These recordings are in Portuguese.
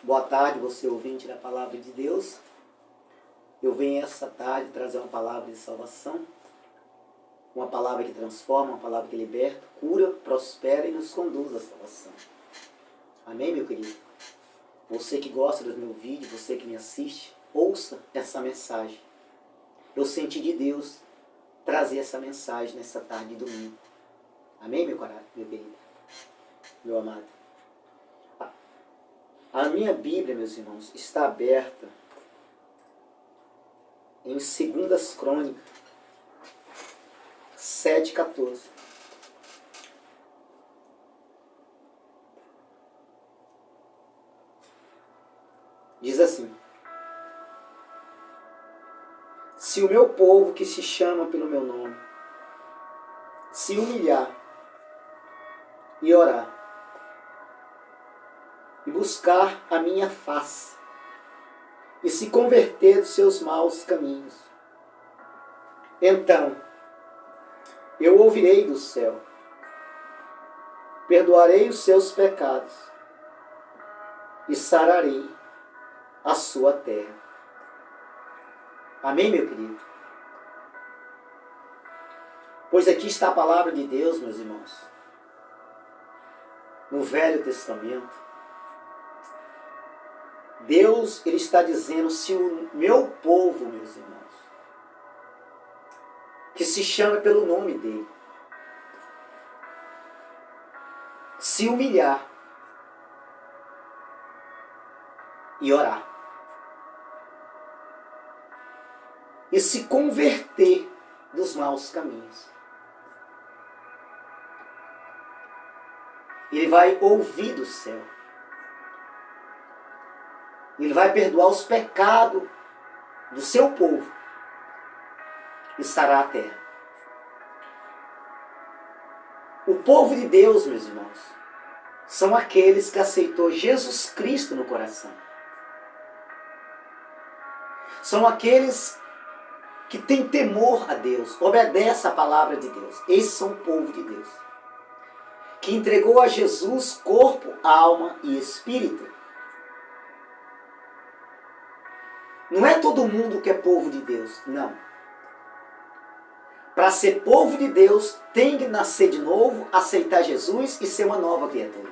Boa tarde, você ouvinte da Palavra de Deus. Eu venho essa tarde trazer uma palavra de salvação, uma palavra que transforma, uma palavra que liberta, cura, prospera e nos conduz à salvação. Amém, meu querido? Você que gosta dos meus vídeos, você que me assiste, ouça essa mensagem. Eu senti de Deus trazer essa mensagem nessa tarde de domingo. Amém, meu querido? Meu amado. A minha Bíblia, meus irmãos, está aberta em 2 Crônicas 7,14. Diz assim: se o meu povo que se chama pelo meu nome se humilhar e orar e buscar a minha face e se converter dos seus maus caminhos, então eu ouvirei do céu, perdoarei os seus pecados e sararei a sua terra. Amém, meu querido? Pois aqui está a palavra de Deus, meus irmãos. No Velho Testamento, Deus, Ele está dizendo: se o meu povo, meus irmãos, que se chama pelo nome dEle, se humilhar e orar, e se converter dos maus caminhos, Ele vai ouvir do céu. Ele vai perdoar os pecados do seu povo e sarar a terra. O povo de Deus, meus irmãos, são aqueles que aceitou Jesus Cristo no coração. São aqueles que têm temor a Deus, obedecem a palavra de Deus. Esses são o povo de Deus, que entregou a Jesus corpo, alma e espírito. Não é todo mundo que é povo de Deus, não. Para ser povo de Deus, tem que nascer de novo, aceitar Jesus e ser uma nova criatura.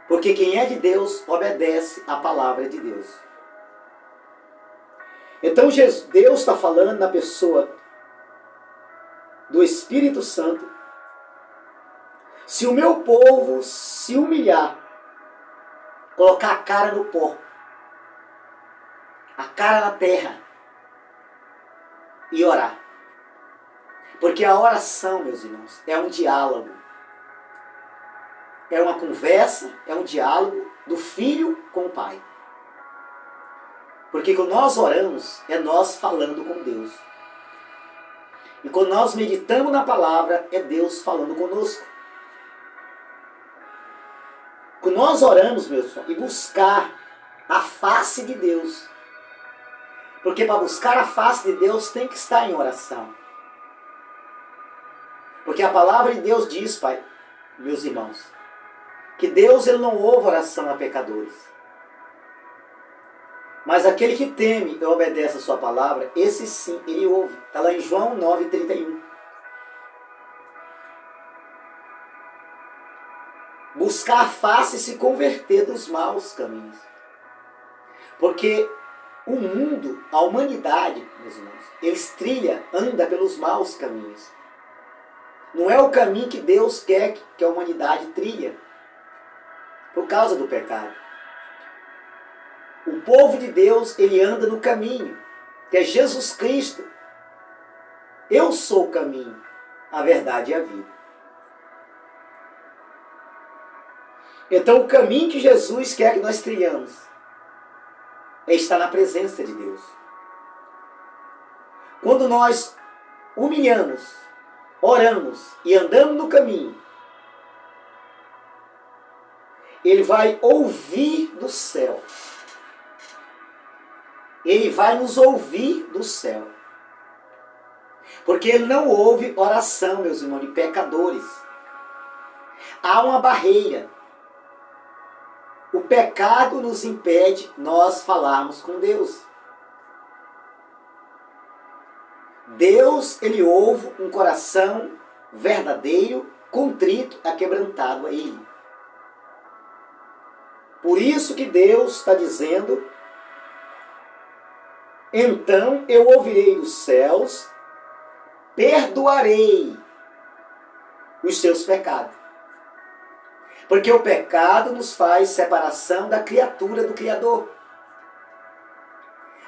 Porque quem é de Deus, obedece a palavra de Deus. Então Deus está falando na pessoa do Espírito Santo: se o meu povo se humilhar, colocar a cara no pó, a cara na terra e orar. Porque a oração, meus irmãos, é um diálogo. É uma conversa, é um diálogo do filho com o pai. Porque quando nós oramos, é nós falando com Deus. E quando nós meditamos na palavra, é Deus falando conosco. Quando nós oramos, meus irmãos, e buscar a face de Deus, porque para buscar a face de Deus tem que estar em oração. Porque a palavra de Deus diz, Pai, meus irmãos, que Deus, Ele não ouve oração a pecadores. Mas aquele que teme e obedece a sua palavra, esse sim, Ele ouve. Está lá em João 9,31. Buscar a face e se converter dos maus caminhos. Porque o mundo, a humanidade, meus irmãos, eles anda pelos maus caminhos. Não é o caminho que Deus quer que a humanidade trilha, por causa do pecado. O povo de Deus, ele anda no caminho, que é Jesus Cristo. Eu sou o caminho, a verdade e a vida. Então o caminho que Jesus quer que nós trilhamos é estar na presença de Deus. Quando nós humilhamos, oramos e andamos no caminho, Ele vai ouvir do céu. Ele vai nos ouvir do céu. Porque Ele não ouve oração, meus irmãos, de pecadores. Há uma barreira. o pecado nos impede nós falarmos com Deus. Deus, ele ouve um coração verdadeiro, contrito, aquebrantado a ele. Por isso que Deus está dizendo: então eu ouvirei dos céus, perdoarei os seus pecados. Porque o pecado nos faz separação da criatura do Criador.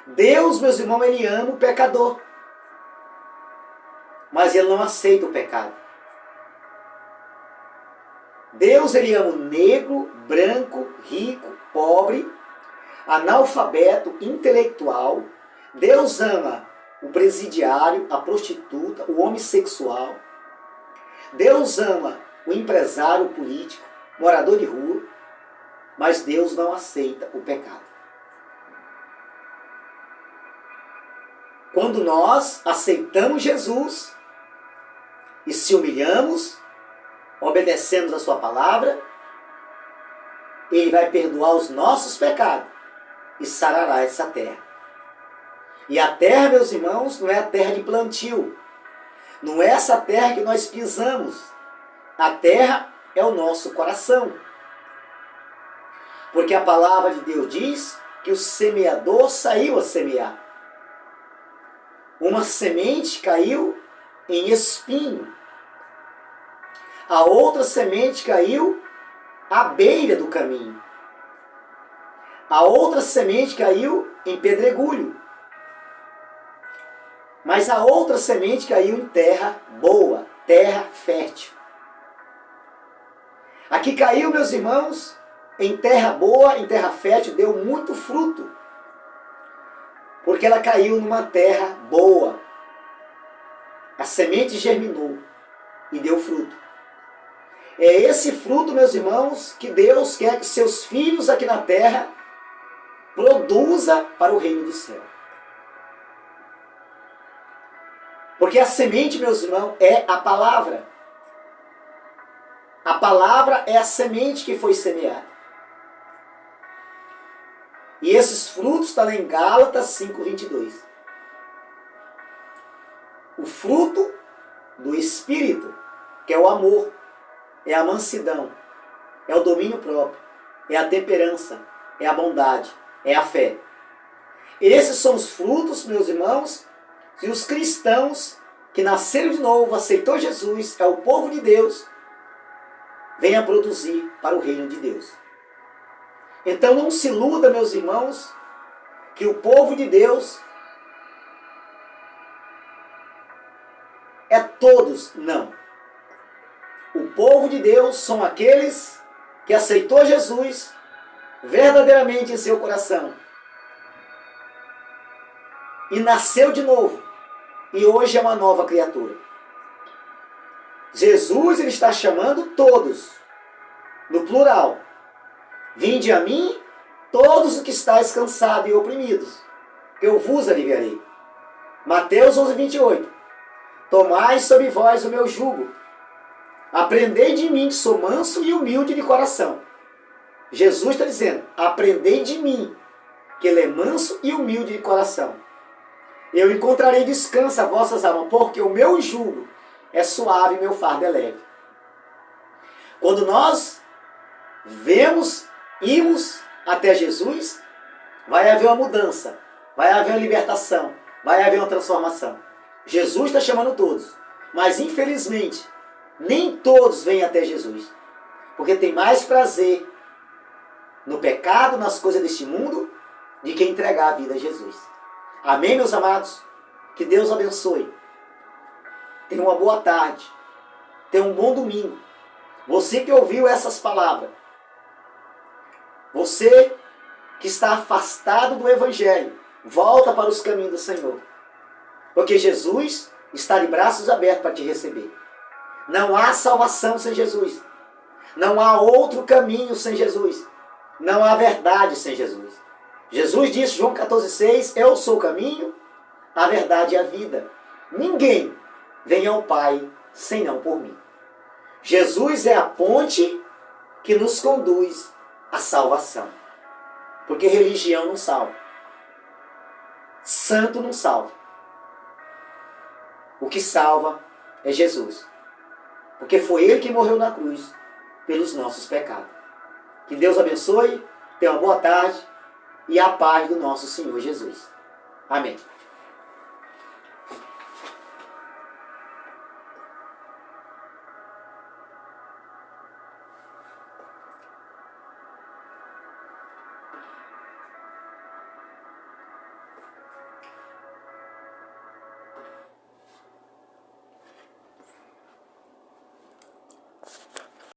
Deus, meus irmãos, ele ama o pecador. Mas ele não aceita o pecado. Deus, ele ama o negro, branco, rico, pobre, analfabeto, intelectual. Deus ama o presidiário, a prostituta, o homossexual. Deus ama o empresário, o político, morador de rua. Mas Deus não aceita o pecado. Quando nós aceitamos Jesus e se humilhamos, obedecemos a sua palavra, ele vai perdoar os nossos pecados e sarará essa terra. E a terra, meus irmãos, não é a terra de plantio. Não é essa terra que nós pisamos. A terra é o nosso coração. Porque a palavra de Deus diz que o semeador saiu a semear. Uma semente caiu em espinho. A outra semente caiu à beira do caminho. A outra semente caiu em pedregulho. Mas a outra semente caiu em terra boa, terra fértil. A que caiu, meus irmãos, em terra boa, em terra fértil, deu muito fruto. Porque ela caiu numa terra boa. A semente germinou e deu fruto. É esse fruto, meus irmãos, que Deus quer que seus filhos aqui na terra produza para o reino do céu. Porque a semente, meus irmãos, é a palavra. A palavra é a semente que foi semeada. E esses frutos estão lá em Gálatas 5:22. O fruto do Espírito, que é o amor, é a mansidão, é o domínio próprio, é a temperança, é a bondade, é a fé. Esses são os frutos, meus irmãos, que os cristãos que nasceram de novo, aceitou Jesus, é o povo de Deus, vem a produzir para o reino de Deus. Então não se iluda, meus irmãos, que o povo de Deus é todos, não. O povo de Deus são aqueles que aceitou Jesus verdadeiramente em seu coração e nasceu de novo e hoje é uma nova criatura. Jesus, ele está chamando todos, no plural. Vinde a mim, todos os que estáis cansados e oprimidos, que eu vos aliviarei. Mateus 11:28. Tomai sobre vós o meu jugo. Aprendei de mim, que sou manso e humilde de coração. Jesus está dizendo, aprendei de mim, que ele é manso e humilde de coração. Eu encontrarei descanso a vossas almas, porque o meu jugo é suave e meu fardo é leve. Quando nós irmos até Jesus, vai haver uma mudança, vai haver uma libertação, vai haver uma transformação. Jesus está chamando todos, mas infelizmente, nem todos vêm até Jesus, porque tem mais prazer no pecado, nas coisas deste mundo, de que entregar a vida a Jesus. Amém, meus amados? Que Deus abençoe. Tenha uma boa tarde. Tenha um bom domingo. Você que ouviu essas palavras, você que está afastado do Evangelho, volta para os caminhos do Senhor. Porque Jesus está de braços abertos para te receber. Não há salvação sem Jesus. Não há outro caminho sem Jesus. Não há verdade sem Jesus. Jesus disse, João 14,6, eu sou o caminho, a verdade e a vida. Ninguém vem ao Pai senão por mim. Jesus é a ponte que nos conduz a salvação. Porque religião não salva. Santo não salva. O que salva é Jesus. Porque foi Ele que morreu na cruz pelos nossos pecados. Que Deus abençoe, tenha uma boa tarde e a paz do nosso Senhor Jesus. Amém.